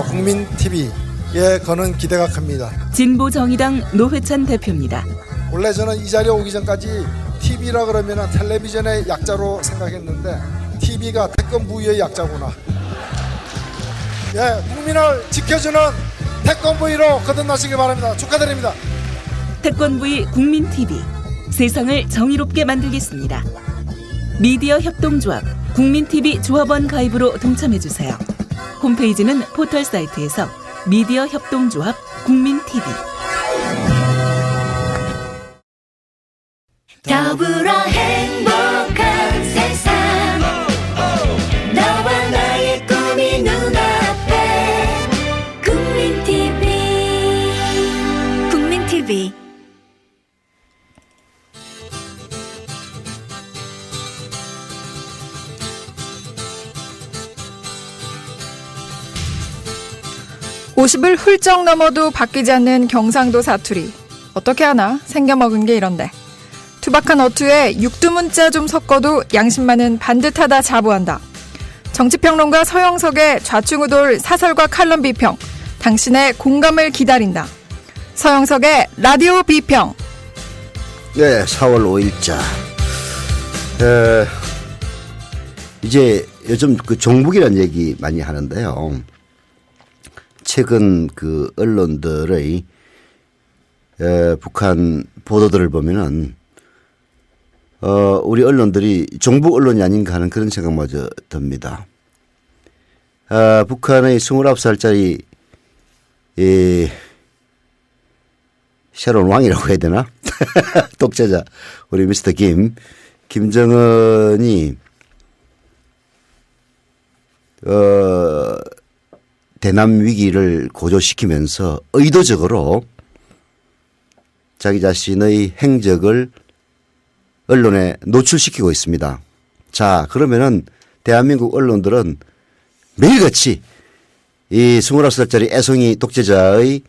국민 TV에 거는 기대가 큽니다. 진보정의당 노회찬 대표입니다. 원래 저는 이 자리에 오기 전까지 TV라 그러면 텔레비전의 약자로 생각했는데 TV가 태권부의 약자구나. 예, 국민을 지켜주는 태권부의로 거듭나시기 바랍니다. 축하드립니다. 태권부의 국민TV, 세상을 정의롭게 만들겠습니다. 미디어 협동조합 국민TV 조합원 가입으로 동참해주세요. 홈페이지는 포털 사이트에서 미디어 협동조합 국민TV. 더불어 행복한 세상 너와 나의 꿈이 눈앞에 국민TV (50을) 훌쩍 넘어도 바뀌지 않는 경상도 사투리. 어떻게 하나 생겨먹은 게 이런데. 투박한 어투에 육두문자 좀 섞어도 양심만은 반듯하다 자부한다. 정치평론가 서영석의 좌충우돌 사설과 칼럼 비평. 당신의 공감을 기다린다. 서영석의 라디오 비평. 네, 4월 5일자. 이제 요즘 그 종북이라는 얘기 많이 하는데요. 최근 그 언론들의 북한 보도들을 보면은 우리 언론들이 종북 언론이 아닌가 하는 그런 생각마저 듭니다. 북한의 29살짜리 새로운 왕이라고 해야 되나? 독재자 우리 미스터 김정은이 대남 위기를 고조시키면서 의도적으로 자기 자신의 행적을 언론에 노출시키고 있습니다. 자, 그러면은 대한민국 언론들은 매일같이 이 29살짜리 애송이 독재자의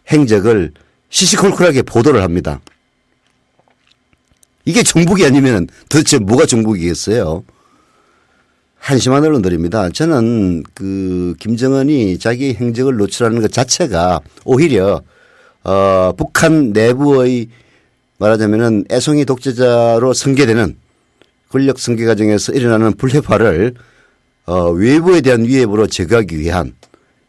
행적을 시시콜콜하게 보도를 합니다. 이게 정북이 아니면 도대체 뭐가 정북이겠어요? 한심한 언론들입니다. 저는 그 김정은이 자기 행적을 노출하는 것 자체가 오히려 북한 내부의 말하자면은 애송이 독재자로 승계되는 권력 승계 과정에서 일어나는 불협화를 외부에 대한 위협으로 제거하기 위한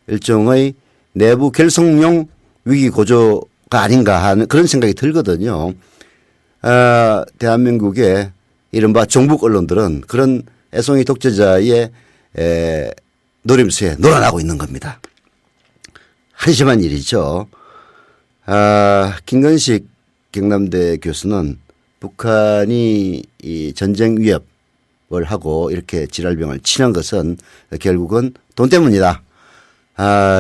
일종의 내부 결속용 위기 고조가 아닌가 하는 그런 생각이 들거든요. 대한민국의 이른바 종북 언론들은 그런 애송이 독재자의 노림수에 놀아나고 있는 겁니다. 한심한 일이죠. 김건식 경남대 교수는 북한이 이 전쟁 위협을 하고 이렇게 지랄병을 치는 것은 결국은 돈 때문이다.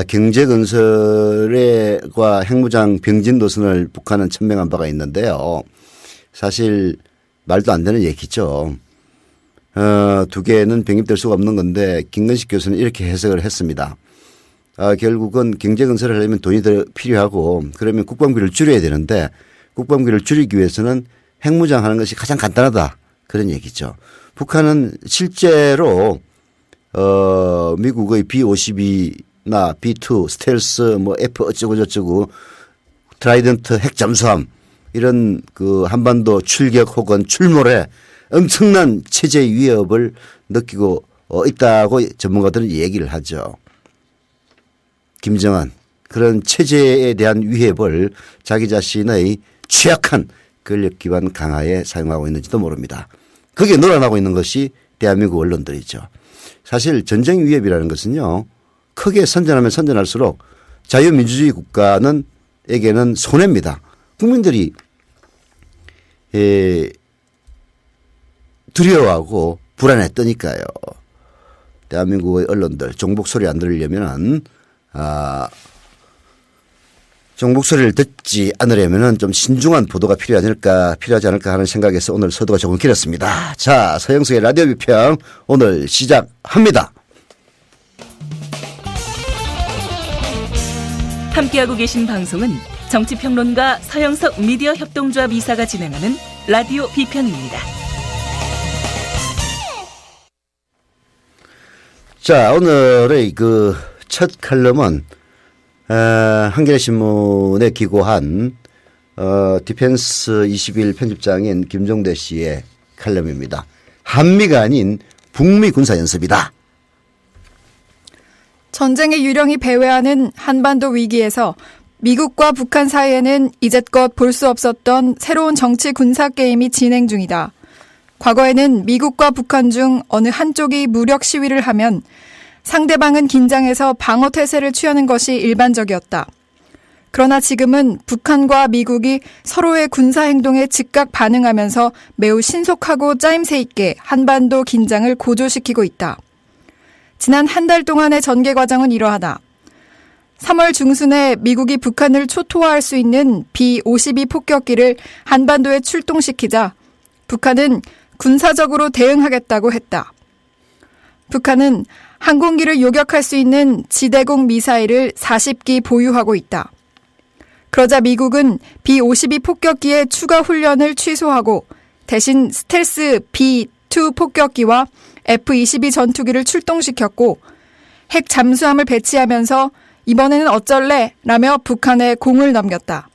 경제 건설과 핵무장 병진 노선을 북한은 천명한 바가 있는데요. 사실 말도 안 되는 얘기죠. 두 개는 병입될 수가 없는 건데 김건식 교수는 이렇게 해석을 했습니다. 결국은 경제 건설을 하려면 돈이 더 필요하고 그러면 국방비를 줄여야 되는데 국방비를 줄이기 위해서는 핵무장하는 것이 가장 간단하다. 그런 얘기죠. 북한은 실제로 미국의 B-52나 B-2 스텔스 뭐 F 어쩌고 저쩌고 트라이던트 핵 잠수함 이런 그 한반도 출격 혹은 출몰에 엄청난 체제 위협을 느끼고 있다고 전문가들은 얘기를 하죠. 김정은 그런 체제에 대한 위협을 자기 자신의 취약한 권력 기반 강화에 사용하고 있는지도 모릅니다. 거기에 놀아나고 있는 것이 대한민국 언론들이죠. 사실 전쟁 위협이라는 것은요. 크게 선전하면 선전할수록 자유민주주의 국가는 에게는 손해입니다. 국민들이 두려워하고 불안에 뜨니까요. 대한민국의 언론들 종북 소리 안 들으려면은 종북 소리를 듣지 않으려면은 좀 신중한 보도가 필요하지 않을까 하는 생각에서 오늘 서두가 조금 길었습니다. 자, 서영석의 라디오 비평 오늘 시작합니다. 함께하고 계신 방송은 정치평론가 서영석 미디어 협동조합 이사가 진행하는 라디오 비평입니다. 자, 오늘의 그 첫 칼럼은 한겨레신문에 기고한 디펜스 21 편집장인 김종대 씨의 칼럼입니다. 한미가 아닌 북미 군사연습이다. 전쟁의 유령이 배회하는 한반도 위기에서 미국과 북한 사이에는 이제껏 볼 수 없었던 새로운 정치 군사 게임이 진행 중이다. 과거에는 미국과 북한 중 어느 한쪽이 무력 시위를 하면 상대방은 긴장해서 방어 태세를 취하는 것이 일반적이었다. 그러나 지금은 북한과 미국이 서로의 군사 행동에 즉각 반응하면서 매우 신속하고 짜임새 있게 한반도 긴장을 고조시키고 있다. 지난 한 달 동안의 전개 과정은 이러하다. 3월 중순에 미국이 북한을 초토화할 수 있는 B-52 폭격기를 한반도에 출동시키자 북한은 군사적으로 대응하겠다고 했다. 북한은 항공기를 요격할 수 있는 지대공 미사일을 40기 보유하고 있다. 그러자 미국은 B-52 폭격기의 추가 훈련을 취소하고 대신 스텔스 B-2 폭격기와 F-22 전투기를 출동시켰고 핵 잠수함을 배치하면서 이번에는 어쩔래? 라며 북한에 공을 넘겼다.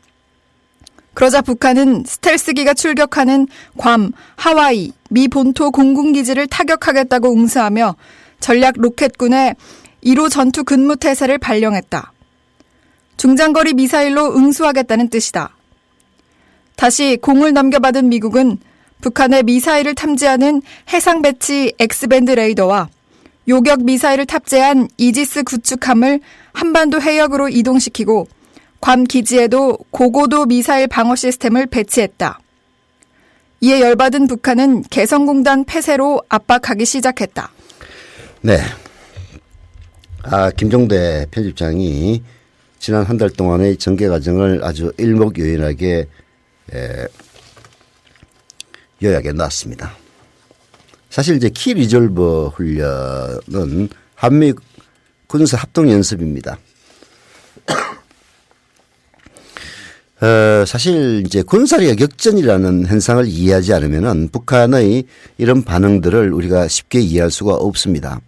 그러자 북한은 스텔스기가 출격하는 괌, 하와이, 미 본토 공군기지를 타격하겠다고 응수하며 전략 로켓군의 1호 전투 근무 태세를 발령했다. 중장거리 미사일로 응수하겠다는 뜻이다. 다시 공을 넘겨받은 미국은 북한의 미사일을 탐지하는 해상 배치 X밴드 레이더와 요격 미사일을 탑재한 이지스 구축함을 한반도 해역으로 이동시키고 괌 기지에도 고고도 미사일 방어 시스템을 배치했다. 이에 열받은 북한은 개성공단 폐쇄로 압박하기 시작했다. 네. 김종대 편집장이 지난 한 달 동안의 전개 과정을 아주 일목요연하게 요약해 놨습니다. 사실 이제 키 리졸버 훈련은 한미 군사 합동 연습입니다. 사실 이제 군사력 역전이라는 현상을 이해하지 않으면은 북한의 이런 반응들을 우리가 쉽게 이해할 수가 없습니다.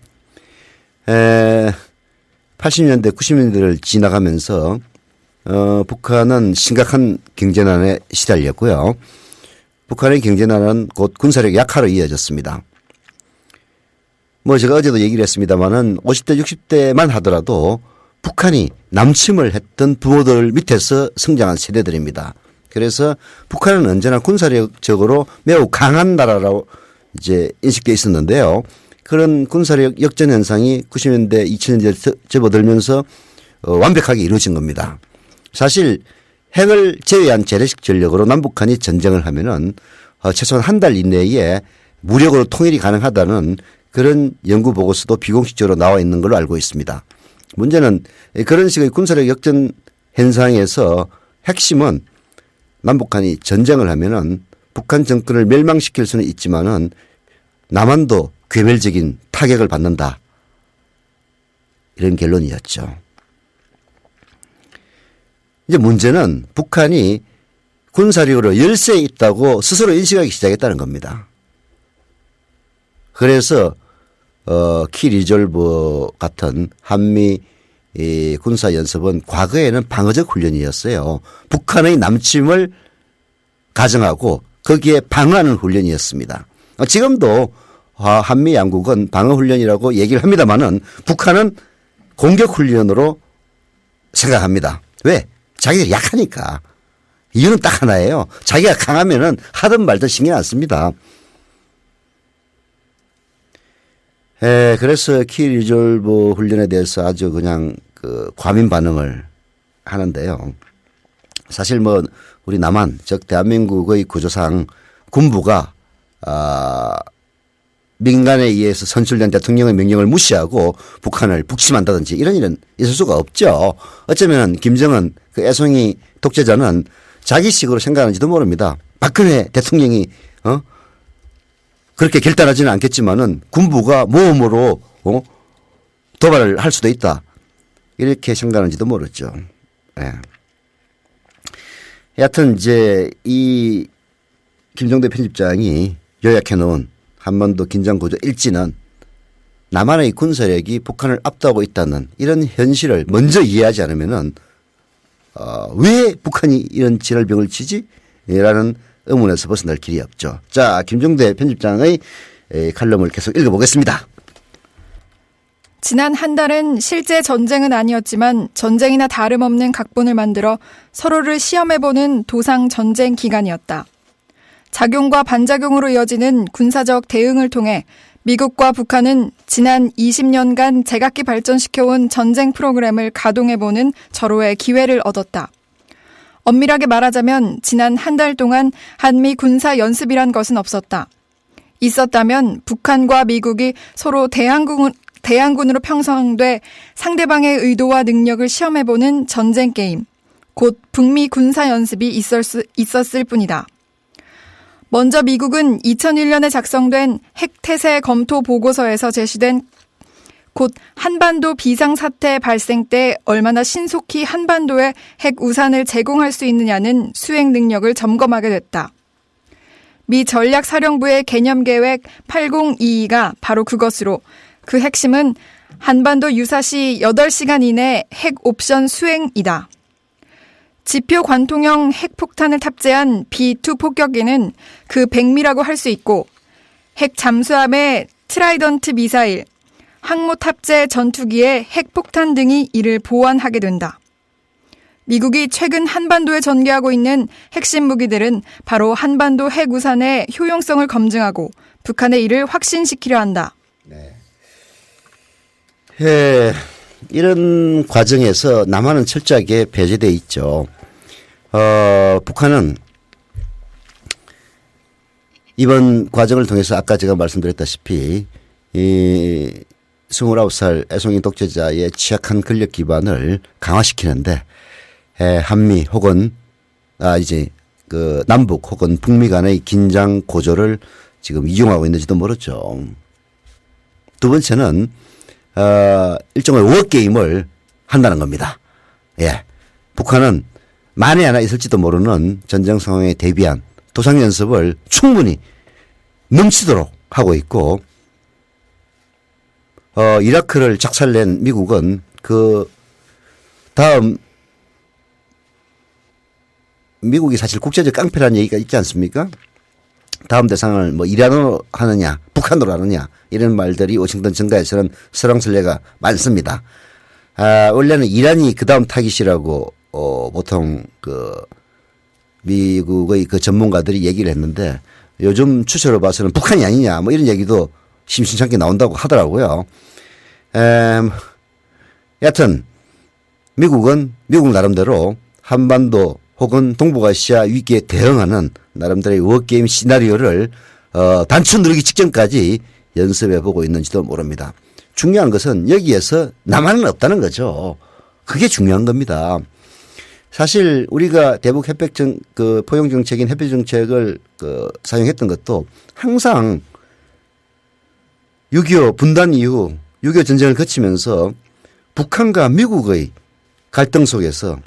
80년대, 90년대를 지나가면서 북한은 심각한 경제난에 시달렸고요. 북한의 경제난은 곧 군사력 약화로 이어졌습니다. 제가 어제도 얘기를 했습니다마는 50대, 60대만 하더라도 북한이 남침을 했던 부모들 밑에서 성장한 세대들입니다. 그래서 북한은 언제나 군사력적으로 매우 강한 나라라고 이제 인식되어 있었는데요. 그런 군사력 역전 현상이 90년대, 2000년대에 접어들면서 완벽하게 이루어진 겁니다. 사실 핵을 제외한 재래식 전력으로 남북한이 전쟁을 하면은 최소한 한 달 이내에 무력으로 통일이 가능하다는 그런 연구 보고서도 비공식적으로 나와 있는 걸로 알고 있습니다. 문제는 그런 식의 군사력 역전 현상에서 핵심은 남북한이 전쟁을 하면은 북한 정권을 멸망시킬 수는 있지만은 남한도 괴멸적인 타격을 받는다. 이런 결론이었죠. 이제 문제는 북한이 군사력으로 열세에 있다고 스스로 인식하기 시작했다는 겁니다. 그래서 키 리졸버 같은 한미 군사 연습은 과거에는 방어적 훈련이었어요. 북한의 남침을 가정하고 거기에 방어하는 훈련이었습니다. 지금도 한미 양국은 방어 훈련이라고 얘기를 합니다마는 북한은 공격 훈련으로 생각합니다. 왜? 자기가 약하니까. 이유는 딱 하나예요. 자기가 강하면은 하든 말든 신경 안 씁니다. 그래서 키 리졸버 훈련에 대해서 아주 그냥 과민 반응을 하는데요. 사실 우리 남한, 즉 대한민국의 구조상 군부가 민간에 의해서 선출된 대통령의 명령을 무시하고 북한을 북침한다든지 이런 일은 있을 수가 없죠. 어쩌면 김정은 그 애송이 독재자는 자기식으로 생각하는지도 모릅니다. 박근혜 대통령이 그렇게 결단하지는 않겠지만은 군부가 모험으로 도발을 할 수도 있다. 이렇게 생각하는지도 모르죠. 네. 여하튼 이제 이 김종대 편집장이 요약해 놓은 한반도 긴장 구조 일지는 남한의 군사력이 북한을 압도하고 있다는 이런 현실을 먼저 이해하지 않으면은 왜 북한이 이런 지랄병을 치지? 라는 의문에서 벗어날 길이 없죠. 자, 김종대 편집장의 칼럼을 계속 읽어보겠습니다. 지난 한 달은 실제 전쟁은 아니었지만 전쟁이나 다름없는 각본을 만들어 서로를 시험해보는 도상 전쟁 기간이었다. 작용과 반작용으로 이어지는 군사적 대응을 통해 미국과 북한은 지난 20년간 제각기 발전시켜온 전쟁 프로그램을 가동해보는 절호의 기회를 얻었다. 엄밀하게 말하자면 지난 한 달 동안 한미 군사 연습이란 것은 없었다. 있었다면 북한과 미국이 서로 대항군으로 형성돼 상대방의 의도와 능력을 시험해보는 전쟁 게임, 곧 북미 군사 연습이 있었을 뿐이다. 먼저 미국은 2001년에 작성된 핵태세 검토 보고서에서 제시된 곧 한반도 비상사태 발생 때 얼마나 신속히 한반도에 핵 우산을 제공할 수 있느냐는 수행 능력을 점검하게 됐다. 미 전략사령부의 개념계획 8022가 바로 그것으로 그 핵심은 한반도 유사시 8시간 이내 핵 옵션 수행이다. 지표 관통형 핵폭탄을 탑재한 B2 폭격기는 그 백미라고 할 수 있고 핵 잠수함의 트라이던트 미사일, 항모 탑재 전투기의 핵폭탄 등이 이를 보완하게 된다. 미국이 최근 한반도에 전개하고 있는 핵심 무기들은 바로 한반도 핵우산의 효용성을 검증하고 북한의 이를 확신시키려 한다. 네. 이런 과정에서 남한은 철저하게 배제되어 있죠. 북한은 이번 과정을 통해서 아까 제가 말씀드렸다시피 이 29살 애송이 독재자의 취약한 권력 기반을 강화시키는데 한미 혹은 이제 그 남북 혹은 북미 간의 긴장 고조를 지금 이용하고 있는지도 모르죠. 두 번째는 일종의 워게임을 한다는 겁니다. 예. 북한은 만에 하나 있을지도 모르는 전쟁 상황에 대비한 도상 연습을 충분히 넘치도록 하고 있고, 이라크를 작살낸 미국은 그 다음 미국이 사실 국제적 깡패라는 얘기가 있지 않습니까? 다음 대상을 뭐 이란으로 하느냐, 북한으로 하느냐 이런 말들이 워싱턴 정가에서는 설왕설래가 많습니다. 원래는 이란이 그 다음 타깃이라고 보통 그 미국의 그 전문가들이 얘기를 했는데 요즘 추세로 봐서는 북한이 아니냐 뭐 이런 얘기도 심심찮게 나온다고 하더라고요. 여하튼 미국은 미국 나름대로 한반도 혹은 동북아시아 위기에 대응하는 나름대로의 워게임 시나리오를 단추 누르기 직전까지 연습해 보고 있는지도 모릅니다. 중요한 것은 여기에서 남한은 없다는 거죠. 그게 중요한 겁니다. 사실 우리가 대북 포용 정책인 해외 정책을 사용했던 것도 항상 6.25 분단 이후 6.25 전쟁을 거치면서 북한과 미국의 갈등 속에서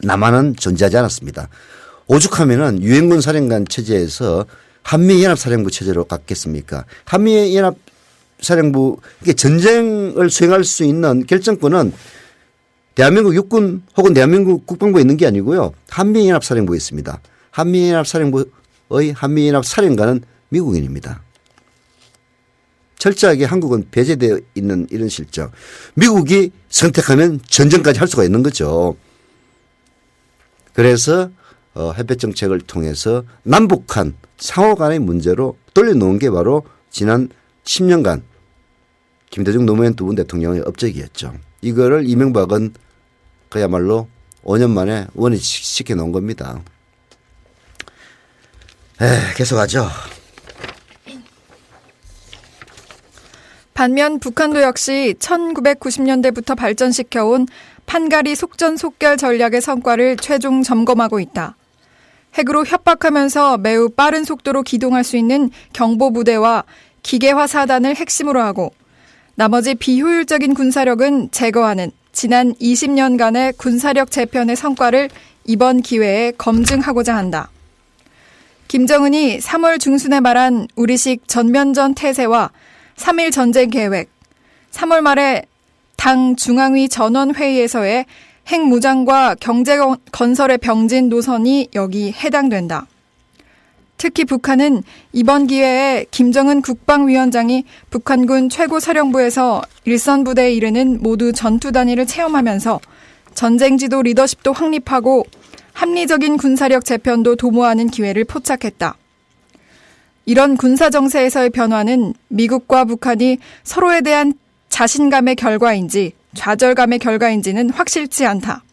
남한은 존재하지 않았습니다. 오죽하면은 유엔군 사령관 체제에서 한미연합사령부 체제로 갔겠습니까? 한미연합사령부, 이게 전쟁을 수행할 수 있는 결정권은 대한민국 육군 혹은 대한민국 국방부에 있는 게 아니고요. 한미연합사령부에 있습니다. 한미연합사령부의 한미연합사령관은 미국인입니다. 철저하게 한국은 배제되어 있는 이런 실정. 미국이 선택하면 전쟁까지 할 수가 있는 거죠. 그래서 해외 정책을 통해서 남북한 상호 간의 문제로 돌려놓은 게 바로 지난 10년간 김대중 노무현 두 분 대통령의 업적이었죠. 이거를 이명박은 그야말로 5년 만에 원위시켜 놓은 겁니다. 계속하죠. 반면 북한도 역시 1990년대부터 발전시켜온 판가리 속전속결 전략의 성과를 최종 점검하고 있다. 핵으로 협박하면서 매우 빠른 속도로 기동할 수 있는 경보부대와 기계화 사단을 핵심으로 하고 나머지 비효율적인 군사력은 제거하는 지난 20년간의 군사력 재편의 성과를 이번 기회에 검증하고자 한다. 김정은이 3월 중순에 말한 우리식 전면전 태세와 3.1 전쟁 계획, 3월 말에 당 중앙위 전원회의에서의 핵무장과 경제건설의 병진 노선이 여기 해당된다. 특히 북한은 이번 기회에 김정은 국방위원장이 북한군 최고사령부에서 일선부대에 이르는 모두 전투단위를 체험하면서 전쟁지도 리더십도 확립하고 합리적인 군사력 재편도 도모하는 기회를 포착했다. 이런 군사정세에서의 변화는 미국과 북한이 서로에 대한 자신감의 결과인지 좌절감의 결과인지는 확실치 않다.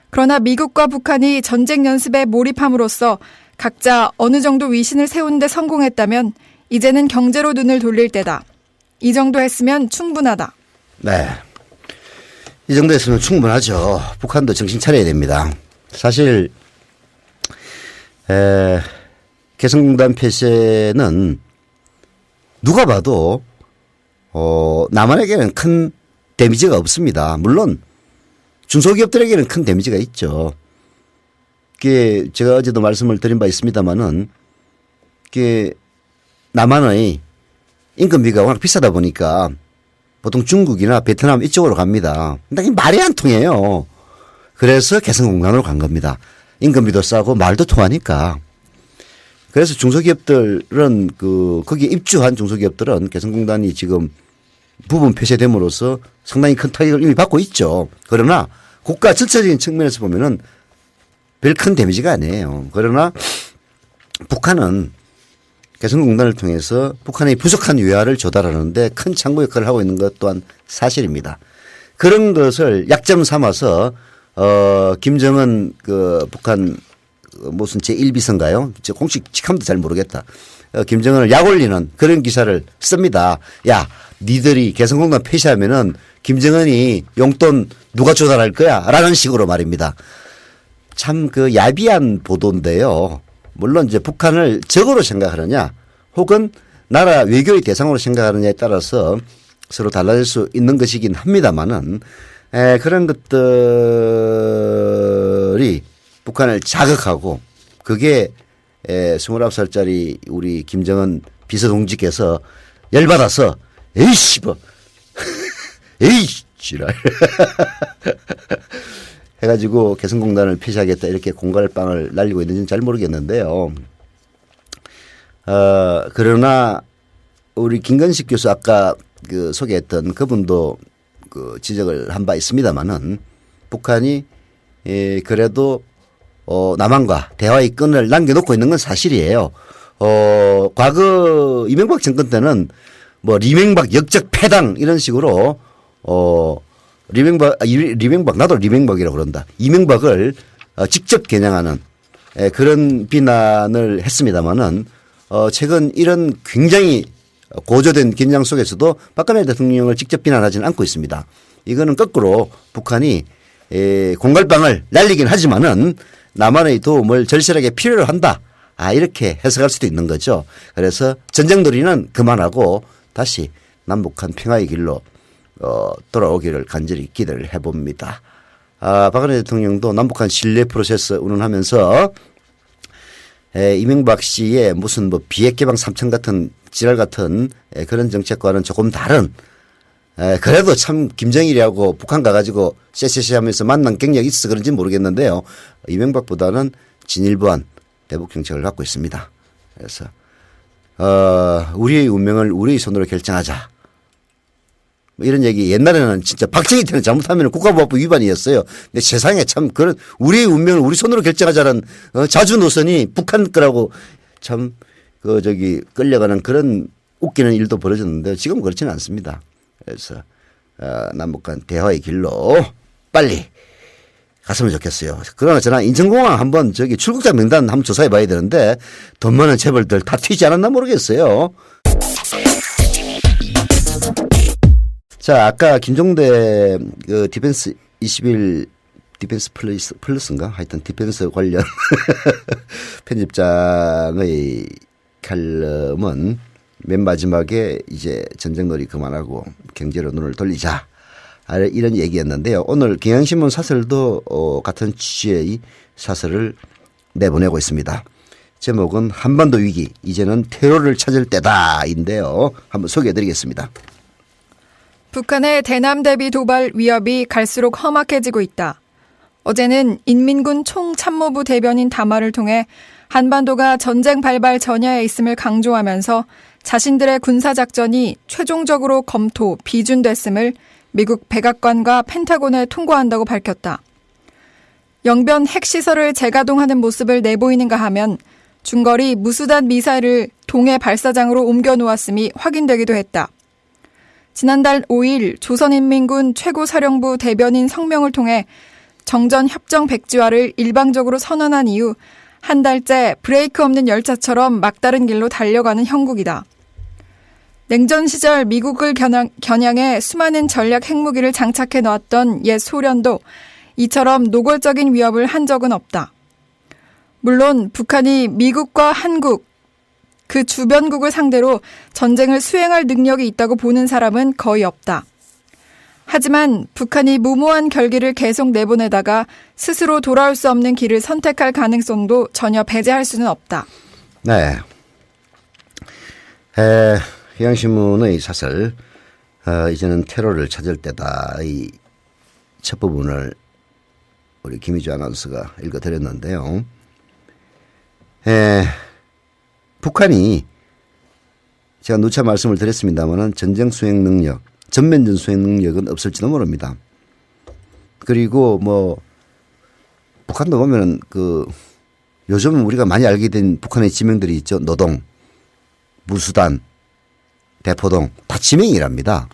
그러나 미국과 북한이 전쟁 연습에 몰입함으로써 각자 어느 정도 위신을 세우는 데 성공했다면 이제는 경제로 눈을 돌릴 때다. 이 정도 했으면 충분하다. 네. 이 정도 했으면 충분하죠. 북한도 정신 차려야 됩니다. 사실 개성공단 폐쇄는 누가 봐도 남한에게는 큰 데미지가 없습니다. 물론 중소기업들에게는 큰 데미지가 있죠. 그게 제가 어제도 말씀을 드린 바 있습니다만은 그게 남한의 인건비가 워낙 비싸다 보니까 보통 중국이나 베트남 이쪽으로 갑니다. 근데 이게 말이 안 통해요. 그래서 개성공단으로 간 겁니다. 인건비도 싸고 말도 통하니까. 그래서 중소기업들은 거기에 입주한 중소기업들은 개성공단이 지금 부분 폐쇄됨으로써 상당히 큰 타격을 이미 받고 있죠. 그러나 국가 전체적인 측면에서 보면은 별 큰 데미지가 아니에요. 그러나 북한은 개성공단을 통해서 북한의 부족한 위화를 조달하는데 큰 창구 역할을 하고 있는 것 또한 사실입니다. 그런 것을 약점 삼아서 김정은 북한 무슨 제1비서인가요? 공식 직함도 잘 모르겠다. 김정은을 약 올리는 그런 기사를 씁니다. 야, 니들이 개성공단 폐쇄하면은 김정은이 용돈 누가 조달할 거야? 라는 식으로 말입니다. 참 야비한 보도인데요. 물론 이제 북한을 적으로 생각하느냐 혹은 나라 외교의 대상으로 생각하느냐에 따라서 서로 달라질 수 있는 것이긴 합니다만은 그런 것들이 북한을 자극하고 그게 29살짜리 우리 김정은 비서동지께서 열받아서 에이씨 뭐 에이 지랄 해가지고 개성공단을 폐쇄하겠다 이렇게 공갈빵을 날리고 있는지는 잘 모르겠는데요. 그러나 우리 김건식 교수 아까 소개했던 그분도 지적을 한 바 있습니다만은 북한이 그래도 남한과 대화의 끈을 남겨놓고 있는 건 사실이에요. 과거 이명박 정권 때는 뭐 리맹박 역적 패당 이런 식으로 리맹박 나도 리맹박이라고 그런다. 이명박을 직접 겨냥하는 그런 비난을 했습니다마는 최근 이런 굉장히 고조된 긴장 속에서도 박근혜 대통령을 직접 비난하지는 않고 있습니다. 이거는 거꾸로 북한이 공갈빵을 날리긴 하지만은 남한의 도움을 절실하게 필요로 한다. 이렇게 해석할 수도 있는 거죠. 그래서 전쟁놀이는 그만하고 다시 남북한 평화의 길로 돌아오기를 간절히 기대를 해봅니다. 박근혜 대통령도 남북한 신뢰 프로세스 운운하면서 이명박 씨의 무슨 뭐 비핵개방 3천 같은 지랄 같은 그런 정책과는 조금 다른 그래도 참 김정일이하고 북한 가가지고 쎄쎄쎄 하면서 만난 경력이 있어서 그런지 모르겠는데요. 이명박보다는 진일보한 대북 정책을 갖고 있습니다. 그래서 우리의 운명을 우리의 손으로 결정하자. 이런 얘기 옛날에는 진짜 박정희 때는 잘못하면 국가보안법 위반이었어요. 근데 세상에 참 그런 우리의 운명을 우리 손으로 결정하자는 자주 노선이 북한 거라고 참 끌려가는 그런 웃기는 일도 벌어졌는데 지금 그렇지는 않습니다. 그래서 남북한 대화의 길로 빨리 갔으면 좋겠어요. 그러나 저는 인천공항 한번 출국자 명단 한번 조사해 봐야 되는데 돈 많은 재벌들 다 튀지 않았나 모르겠어요. 자, 아까 김종대 디펜스 21 디펜스 플러스인가? 하여튼 디펜스 관련 편집장의 칼럼은 맨 마지막에 이제 전쟁놀이 그만하고 경제로 눈을 돌리자. 이런 얘기였는데요. 오늘 경향신문 사설도 같은 취지의 사설을 내보내고 있습니다. 제목은 한반도 위기 이제는 테러를 찾을 때다인데요. 한번 소개해 드리겠습니다. 북한의 대남 대비 도발 위협이 갈수록 험악해지고 있다. 어제는 인민군 총참모부 대변인 담화를 통해 한반도가 전쟁 발발 전야에 있음을 강조하면서 자신들의 군사작전이 최종적으로 검토, 비준됐음을 미국 백악관과 펜타곤에 통보한다고 밝혔다. 영변 핵시설을 재가동하는 모습을 내보이는가 하면 중거리 무수단 미사일을 동해 발사장으로 옮겨놓았음이 확인되기도 했다. 지난달 5일 조선인민군 최고사령부 대변인 성명을 통해 정전 협정 백지화를 일방적으로 선언한 이후 한 달째 브레이크 없는 열차처럼 막다른 길로 달려가는 형국이다. 냉전 시절 미국을 겨냥해 수많은 전략 핵무기를 장착해 놓았던 옛 소련도 이처럼 노골적인 위협을 한 적은 없다. 물론 북한이 미국과 한국, 그 주변국을 상대로 전쟁을 수행할 능력이 있다고 보는 사람은 거의 없다. 하지만 북한이 무모한 결기를 계속 내보내다가 스스로 돌아올 수 없는 길을 선택할 가능성도 전혀 배제할 수는 없다. 네. 경향신문의 사설, 이제는 테러를 찾을 때다. 이 첫 부분을 우리 김희주 아나운서가 읽어드렸는데요. 북한이 제가 누차 말씀을 드렸습니다만 전쟁 수행 능력, 전면전 수행 능력은 없을지도 모릅니다. 그리고 뭐 북한도 보면은 요즘 우리가 많이 알게 된 북한의 지명들이 있죠. 노동, 무수단, 대포동 다 지명이랍니다.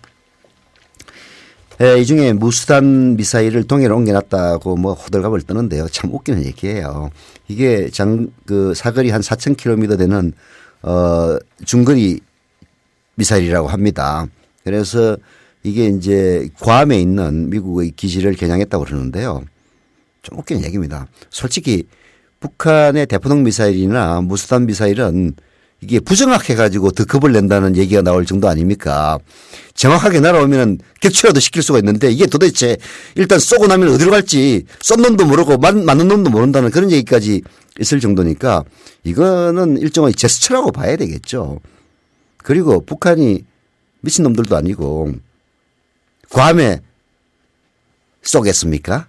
이 중에 무수단 미사일을 동해로 옮겨놨다고 뭐 호들갑을 떠는데요. 참 웃기는 얘기예요. 이게 사거리 한 4,000km 되는 중거리 미사일이라고 합니다. 그래서 이게 이제 괌에 있는 미국의 기지를 겨냥했다고 그러는데요. 좀 웃기는 얘기입니다. 솔직히 북한의 대포동 미사일이나 무수단 미사일은 이게 부정확해가지고 더 겁을 낸다는 얘기가 나올 정도 아닙니까? 정확하게 날아오면 격추라도 시킬 수가 있는데 이게 도대체 일단 쏘고 나면 어디로 갈지 쏜 놈도 모르고 맞는 놈도 모른다는 그런 얘기까지 있을 정도니까 이거는 일종의 제스처라고 봐야 되겠죠. 그리고 북한이 미친 놈들도 아니고 괌에 쏘겠습니까?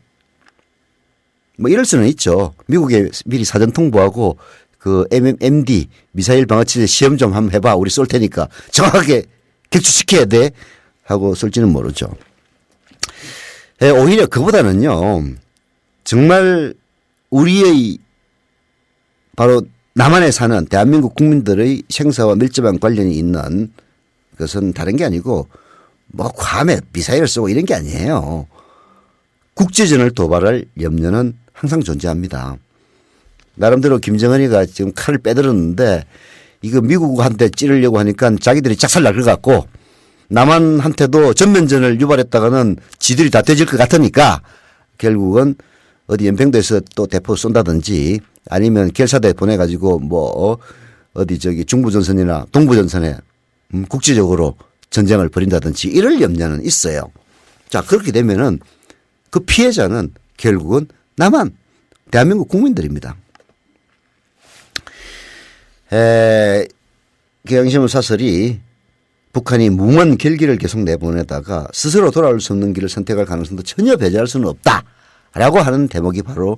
뭐 이럴 수는 있죠. 미국에 미리 사전 통보하고 MD 미사일 방어체제 시험 좀 한번 해봐. 우리 쏠 테니까 정확하게 격추시켜야 돼 하고 쏠지는 모르죠. 오히려 그보다는요. 정말 우리의 바로 남한에 사는 대한민국 국민들의 생사와 밀접한 관련이 있는 것은 다른 게 아니고 뭐 괌에 미사일을 쏘고 이런 게 아니에요. 국제전을 도발할 염려는 항상 존재합니다. 나름대로 김정은이가 지금 칼을 빼들었는데 이거 미국한테 찌르려고 하니까 자기들이 작살날 것 같고 남한한테도 전면전을 유발했다가는 지들이 다 되질 것 같으니까 결국은 어디 연평도에서 또 대포 쏜다든지 아니면 결사대 보내가지고 뭐 어디 중부전선이나 동부전선에 국제적으로 전쟁을 벌인다든지 이럴 염려는 있어요. 자, 그렇게 되면은 그 피해자는 결국은 남한 대한민국 국민들입니다. 경향신문 사설이 북한이 무모한 결기를 계속 내보내다가 스스로 돌아올 수 없는 길을 선택할 가능성도 전혀 배제할 수는 없다라고 하는 대목이 바로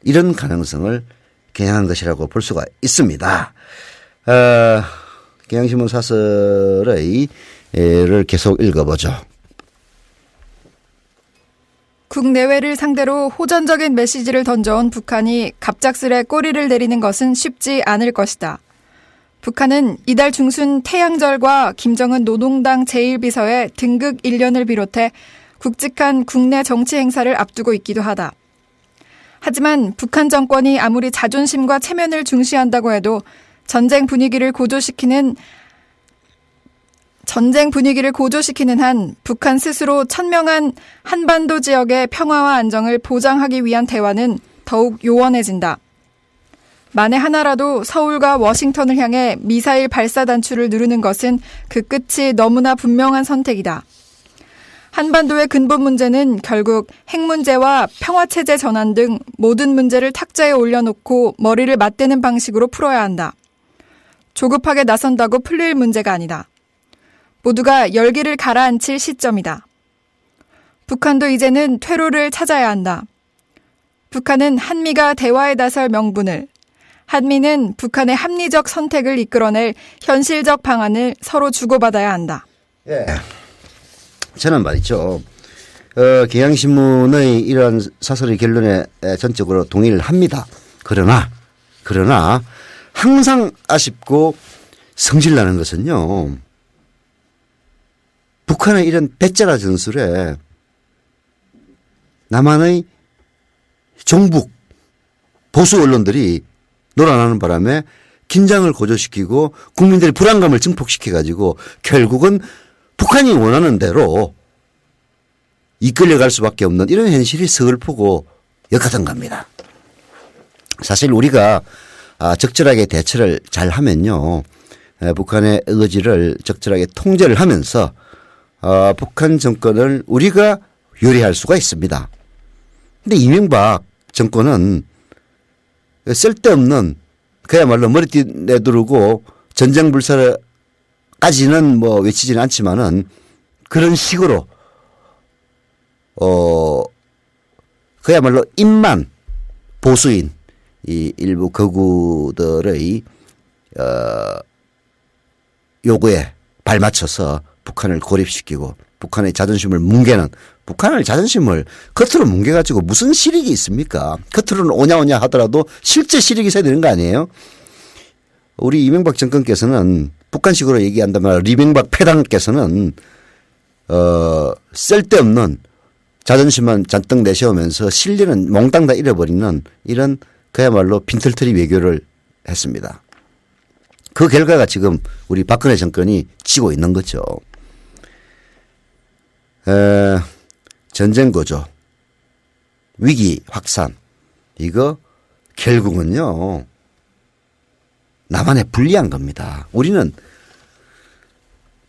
이런 가능성을 겨냥한 것이라고 볼 수가 있습니다. 경향신문 사설을 계속 읽어보죠. 국내외를 상대로 호전적인 메시지를 던져온 북한이 갑작스레 꼬리를 내리는 것은 쉽지 않을 것이다. 북한은 이달 중순 태양절과 김정은 노동당 제1비서의 등극 1년을 비롯해 굵직한 국내 정치 행사를 앞두고 있기도 하다. 하지만 북한 정권이 아무리 자존심과 체면을 중시한다고 해도 전쟁 분위기를 고조시키는 한 북한 스스로 천명한 한반도 지역의 평화와 안정을 보장하기 위한 대화는 더욱 요원해진다. 만에 하나라도 서울과 워싱턴을 향해 미사일 발사 단추를 누르는 것은 그 끝이 너무나 분명한 선택이다. 한반도의 근본 문제는 결국 핵 문제와 평화체제 전환 등 모든 문제를 탁자에 올려놓고 머리를 맞대는 방식으로 풀어야 한다. 조급하게 나선다고 풀릴 문제가 아니다. 모두가 열기를 가라앉힐 시점이다. 북한도 이제는 퇴로를 찾아야 한다. 북한은 한미가 대화에 나설 명분을, 한미는 북한의 합리적 선택을 이끌어낼 현실적 방안을 서로 주고받아야 한다. 예. 저는 말이죠. 경향신문의 이러한 사설의 결론에 전적으로 동의를 합니다. 그러나 항상 아쉽고 성질나는 것은요. 북한의 이런 배짜라 전술에 남한의 종북 보수 언론들이 놀아나는 바람에 긴장을 고조시키고 국민들의 불안감을 증폭시켜 가지고 결국은 북한이 원하는 대로 이끌려갈 수밖에 없는 이런 현실이 서글프고 역하던 겁니다. 사실 우리가 적절하게 대처를 잘 하면요. 북한의 의지를 적절하게 통제를 하면서 북한 정권을 우리가 요리할 수가 있습니다. 근데 이명박 정권은 쓸데없는 그야말로 머리띠 내두르고 전쟁 불사까지는 뭐 외치지는 않지만은 그런 식으로 그야말로 입만 보수인 이 일부 거구들의 요구에 발맞춰서 북한을 고립시키고 북한의 자존심을 뭉개는 북한의 자존심을 겉으로 뭉개가지고 무슨 실익이 있습니까? 겉으로는 오냐오냐 하더라도 실제 실익이 있어야 되는 거 아니에요? 우리 이명박 정권께서는 북한식으로 얘기한다면 리명박 패당께서는 쓸데없는 자존심만 잔뜩 내세우면서 실리는 몽땅 다 잃어버리는 이런 그야말로 빈털터리 외교를 했습니다. 그 결과가 지금 우리 박근혜 정권이 치고 있는 거죠. 전쟁 고조, 위기 확산, 이거 결국은요 남한에 불리한 겁니다. 우리는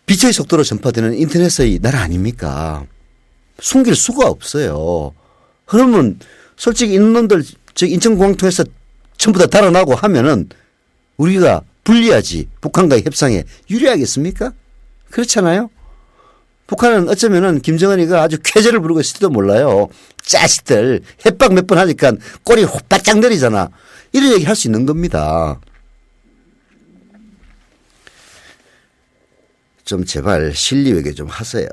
빛의 속도로 전파되는 인터넷의 나라 아닙니까? 숨길 수가 없어요. 그러면 솔직히 있는 놈들 저 인천공항 통해서 전부 다 달아나고 하면은 우리가 불리하지 북한과의 협상에 유리하겠습니까? 그렇잖아요. 북한은 어쩌면은 김정은이가 아주 쾌재를 부르고 있을지도 몰라요. 자식들 협박 몇 번 하니까 꼬리 바짝 내리잖아. 이런 얘기 할 수 있는 겁니다. 좀 제발 실리 외교 좀 하세요.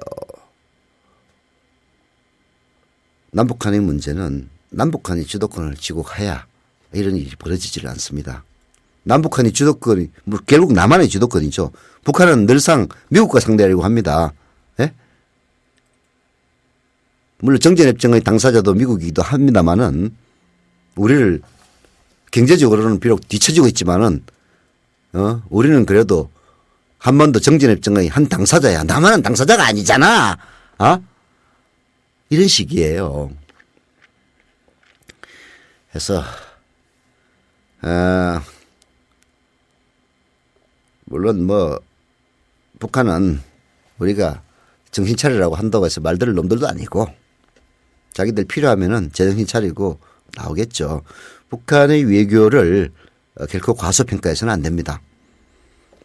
남북한의 문제는 남북한이 주도권을 쥐고 가야 이런 일이 벌어지질 않습니다. 남북한이 주도권이 결국 남한의 주도권이죠. 북한은 늘상 미국과 상대하려고 합니다. 예? 물론 정전협정의 당사자도 미국이기도 합니다만은 우리를 경제적으로는 비록 뒤처지고 있지만은 우리는 그래도 한반도 정전협정의 한 당사자야. 남한은 당사자가 아니잖아. 이런 식이에요. 그래서 물론 뭐 북한은 우리가 정신 차리라고 한다고 해서 말 들을 놈들도 아니고 자기들 필요하면은 제정신 차리고 나오겠죠. 북한의 외교를 결코 과소평가해서는 안 됩니다.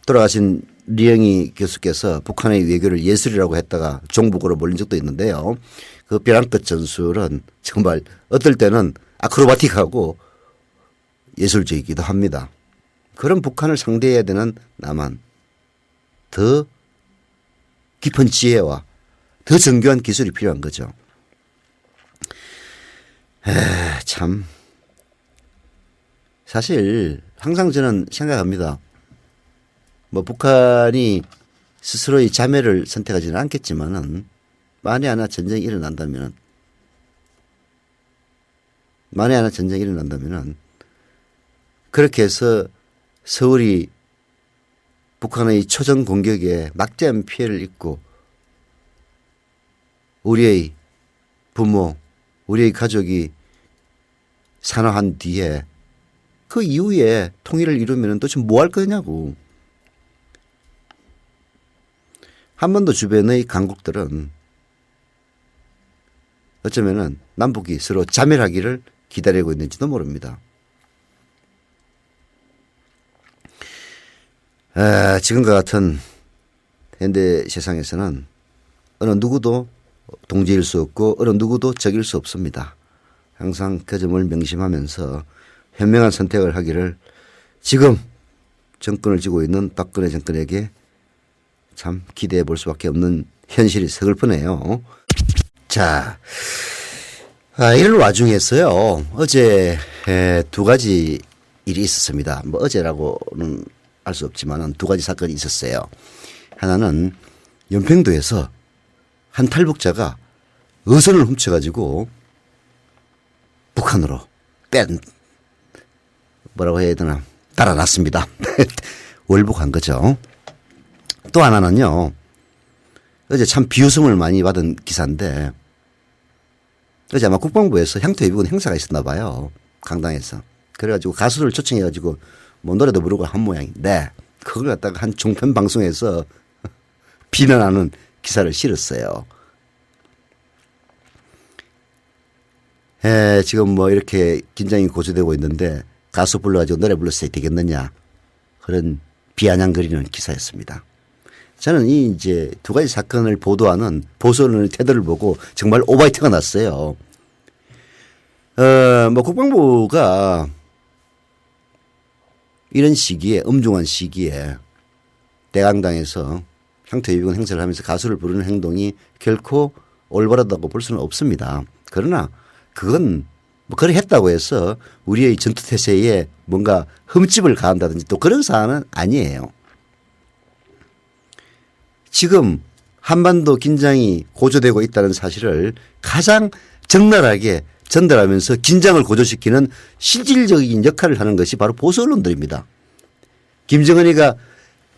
돌아가신 리영희 교수께서 북한의 외교를 예술이라고 했다가 종북으로 몰린 적도 있는데요. 그 벼랑 끝 전술은 정말 어떨 때는 아크로바틱하고 예술적이기도 합니다. 그런 북한을 상대해야 되는 남한 더 깊은 지혜와 더 정교한 기술이 필요한 거죠. 참 사실 항상 저는 생각합니다. 뭐 북한이 스스로의 자멸을 선택하지는 않겠지만은 만에 하나 전쟁이 일어난다면은 그렇게 해서 서울이 북한의 초전 공격에 막대한 피해를 입고 우리의 부모, 우리의 가족이 산화한 뒤에 그 이후에 통일을 이루면 도대체 뭐 할 거냐고. 한반도 주변의 강국들은 어쩌면은 남북이 서로 자멸하기를 기다리고 있는지도 모릅니다. 지금과 같은 현대 세상에서는 어느 누구도 동지일 수 없고 어느 누구도 적일 수 없습니다. 항상 그 점을 명심하면서 현명한 선택을 하기를 지금 정권을 쥐고 있는 박근혜 정권에게 참 기대해 볼 수밖에 없는 현실이 서글프네요. 자, 이런 와중에서요. 어제 두 가지 일이 있었습니다. 뭐 어제라고는 알 수 없지만 두 가지 사건이 있었어요. 하나는 연평도에서 한 탈북자가 어선을 훔쳐가지고 북한으로 뭐라고 해야 되나 달아났습니다. 월북한 거죠. 또 하나는요. 어제 참 비웃음을 많이 받은 기사인데 어제 아마 국방부에서 향토예비군 행사가 있었나 봐요. 강당에서. 그래가지고 가수를 초청해가지고 뭐 노래도 부르고 한 모양인데 그걸 갖다가 한 종편 방송에서 비난하는 기사를 실었어요. 지금 뭐 이렇게 긴장이 고조되고 있는데 가수 불러가지고 노래 불렀어야 되겠느냐 그런 비아냥거리는 기사였습니다. 저는 이 이제 두 가지 사건을 보도하는 보수 언론의 태도를 보고 정말 오바이트가 났어요. 뭐 국방부가 이런 시기에 엄중한 시기에 대강당에서 향토예비군 행사를 하면서 가수를 부르는 행동이 결코 올바르다고 볼 수는 없습니다. 그러나 그건 뭐 그래 했다고 해서 우리의 전투태세에 뭔가 흠집을 가한다든지 또 그런 사안은 아니에요. 지금 한반도 긴장이 고조되고 있다는 사실을 가장 적나라하게 전달하면서 긴장을 고조시키는 실질적인 역할을 하는 것이 바로 보수 언론들입니다. 김정은이가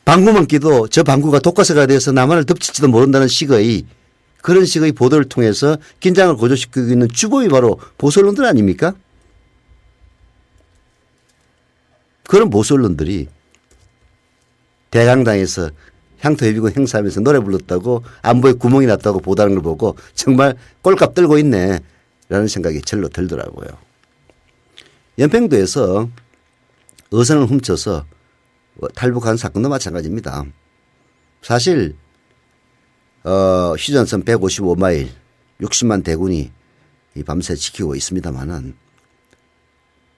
방구만 끼도 저 방구가 독가스가 되어서 남한을 덮칠지도 모른다는 식의 그런 식의 보도를 통해서 긴장을 고조시키고 있는 주범이 바로 보수 언론들 아닙니까? 그런 보수 언론들이 대강당에서 향토예비군 행사하면서 노래 불렀다고 안보에 구멍이 났다고 보도하는 걸 보고 정말 꼴값 떨고 있네 라는 생각이 절로 들더라고요. 연평도에서 어선을 훔쳐서 탈북한 사건도 마찬가지입니다. 사실 휴전선 155마일 60만 대군이 밤새 지키고 있습니다마는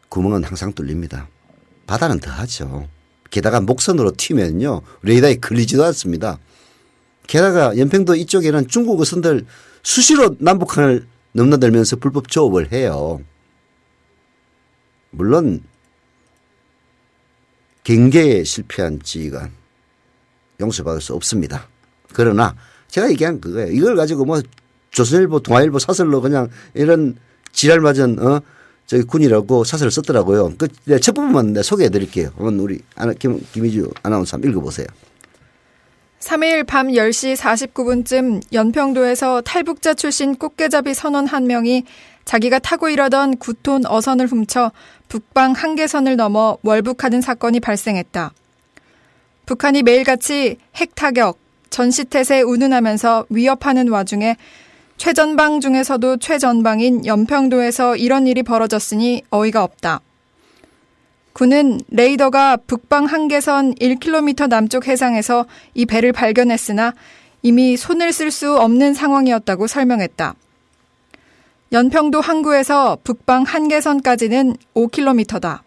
구멍은 항상 뚫립니다. 바다는 더하죠. 게다가 목선으로 튀면요 레이더에 걸리지도 않습니다. 게다가 연평도 이쪽에는 중국 어선들 수시로 남북한을 넘나들면서 불법 조업을 해요. 물론 경계에 실패한 지휘관 용서받을 수 없습니다. 그러나 제가 얘기한 그거예요. 이걸 가지고 뭐 조선일보, 동아일보 사설로 그냥 이런 지랄 맞은 저기 군이라고 사설을 썼더라고요. 그 첫 부분만 소개해 드릴게요. 우리 김희주 아나운서 한번 읽어보세요. 3일 밤 10시 49분쯤 연평도에서 탈북자 출신 꽃게잡이 선원 한 명이 자기가 타고 일하던 9톤 어선을 훔쳐 북방 한계선을 넘어 월북하는 사건이 발생했다. 북한이 매일같이 핵타격, 전시태세 운운하면서 위협하는 와중에 최전방 중에서도 최전방인 연평도에서 이런 일이 벌어졌으니 어이가 없다. 군은 레이더가 북방 한계선 1km 남쪽 해상에서 이 배를 발견했으나 이미 손을 쓸 수 없는 상황이었다고 설명했다. 연평도 항구에서 북방 한계선까지는 5km다.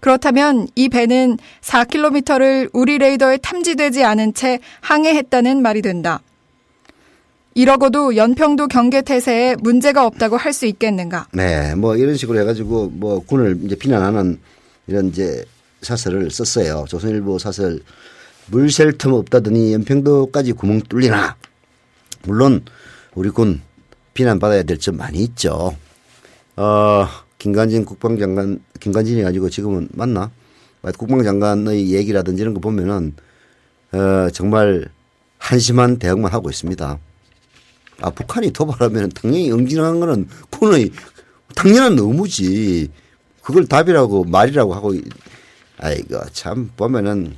그렇다면 이 배는 4km를 우리 레이더에 탐지되지 않은 채 항해했다는 말이 된다. 이러고도 연평도 경계태세에 문제가 없다고 할 수 있겠는가? 네, 뭐 이런 식으로 해가지고 뭐 군을 이제 비난하는 이런 이제 사설을 썼어요. 조선일보 사설 물 셀 틈 없다더니 연평도까지 구멍 뚫리나. 물론 우리 군 비난받아야 될 점 많이 있죠. 김관진 국방장관, 김관진이 가지고 지금은 맞나? 국방장관의 얘기라든지 이런 거 보면은 정말 한심한 대응만 하고 있습니다. 북한이 도발하면 당연히 응징하는 거는 군의 당연한 의무지. 그걸 답이라고 말이라고 하고, 아이고, 참, 보면은,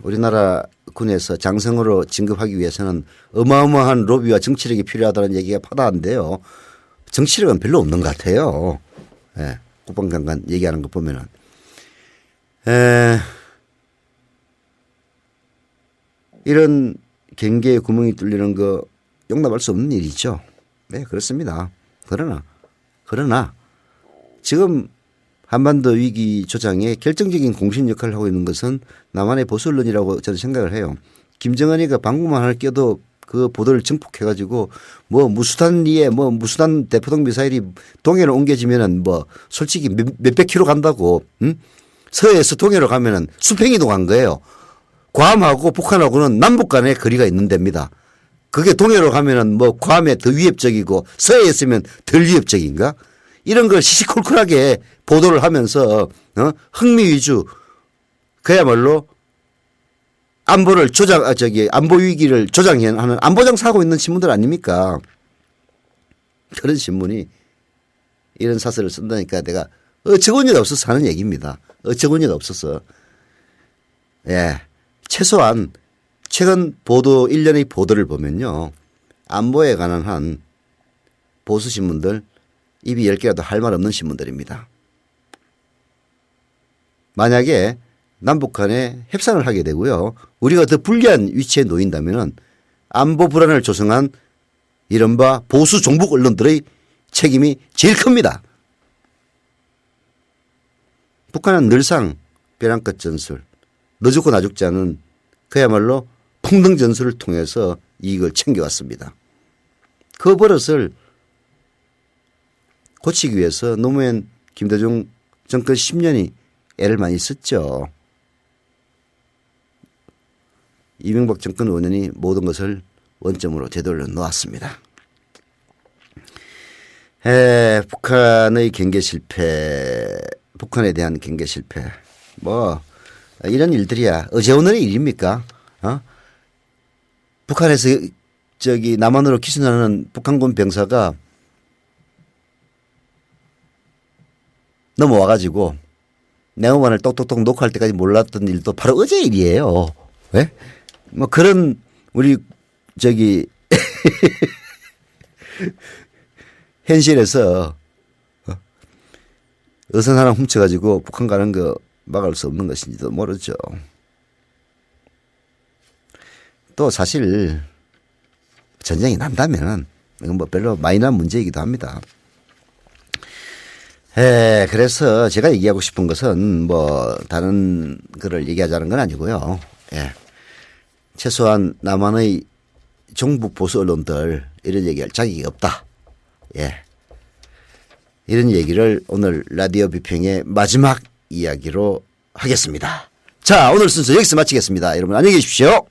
우리나라 군에서 장성으로 진급하기 위해서는 어마어마한 로비와 정치력이 필요하다는 얘기가 파다한데요. 정치력은 별로 없는 것 같아요. 국방장관 얘기하는 거 보면은. 이런 경계의 구멍이 뚫리는 거 용납할 수 없는 일이죠. 네, 그렇습니다. 그러나 지금 한반도 위기 조장에 결정적인 공신 역할을 하고 있는 것은 남한의 보수 언론이라고 저는 생각을 해요. 김정은이가 방구만 하나 껴도 그 보도를 증폭해가지고 뭐 무수단리에 뭐 무수단 대포동 미사일이 동해로 옮겨지면은 뭐 솔직히 몇백 킬로 간다고, 응? 서해에서 동해로 가면은 수평이동 간 거예요. 괌하고 북한하고는 남북 간의 거리가 있는 데입니다. 그게 동해로 가면은 뭐 괌에 더 위협적이고 서해에 있으면 덜 위협적인가? 이런 걸 시시콜콜하게 보도를 하면서 흥미 위주 그야말로 안보를 안보 위기를 조장하는 안보장 사고 있는 신문들 아닙니까? 그런 신문이 이런 사설을 쓴다니까 내가 어처구니가 없어서 하는 얘기입니다. 어처구니가 없어서. 예. 최소한 최근 보도 1년의 보도를 보면요. 안보에 관한 한 보수 신문들 입이 10개라도 할 말 없는 신문들입니다. 만약에 남북 간에 협상을 하게 되고요. 우리가 더 불리한 위치에 놓인다면 안보 불안을 조성한 이른바 보수 종북 언론들의 책임이 제일 큽니다. 북한은 늘상 벼랑끝 전술, 너 죽고 나 죽지 않은 그야말로 풍등 전술을 통해서 이익을 챙겨왔습니다. 그 버릇을 고치기 위해서 노무현 김대중 정권 10년이 애를 많이 썼죠. 이명박 정권 5년이 모든 것을 원점으로 되돌려 놓았습니다. 북한의 경계 실패, 북한에 대한 경계 실패, 뭐 이런 일들이야 어제 오늘의 일입니까? 북한에서 남한으로 기순하는 북한군 병사가 넘어와가지고 네오만을 똑똑똑 녹화할 때까지 몰랐던 일도 바로 어제 일이에요. 왜? 뭐 그런 우리 현실에서 어선 하나 훔쳐가지고 북한 가는 거 막을 수 없는 것인지도 모르죠. 또 사실 전쟁이 난다면 이건 뭐 별로 마이너한 문제이기도 합니다. 그래서 제가 얘기하고 싶은 것은 뭐 다른 거를 얘기하자는 건 아니고요. 최소한 남한의 종북 보수 언론들 이런 얘기할 자격이 없다. 이런 얘기를 오늘 라디오 비평의 마지막 이야기로 하겠습니다. 자, 오늘 순서 여기서 마치겠습니다. 여러분 안녕히 계십시오.